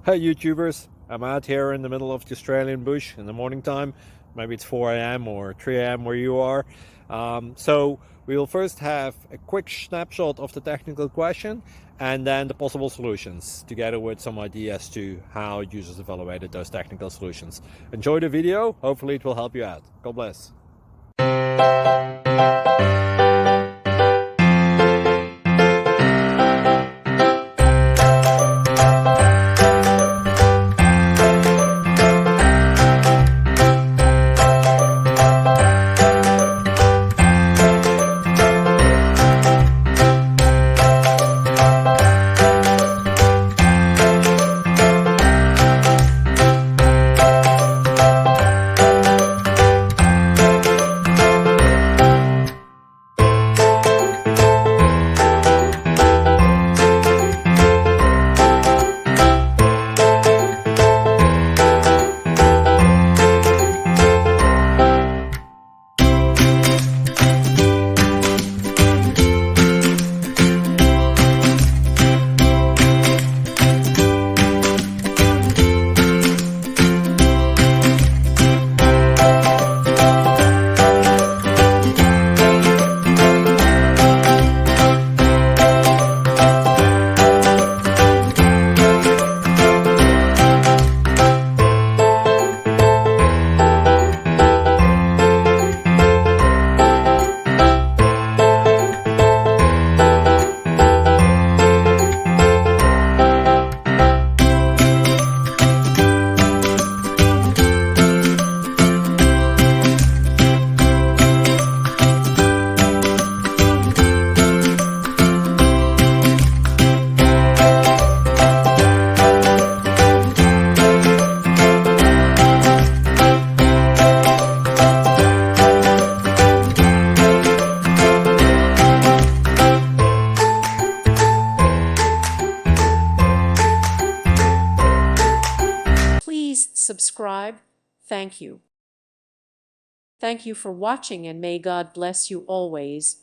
Hey YouTubers, I'm out here in the middle of the Australian bush in the morning time. Maybe it's 4 a.m. or 3 a.m. where you are. So we'll first have a quick snapshot of the technical question and then the possible solutions, together with some ideas to how users evaluated those technical solutions. Enjoy the video, hopefully it will help you out. God bless. Please subscribe. Thank you. Thank you for watching, and may God bless you always.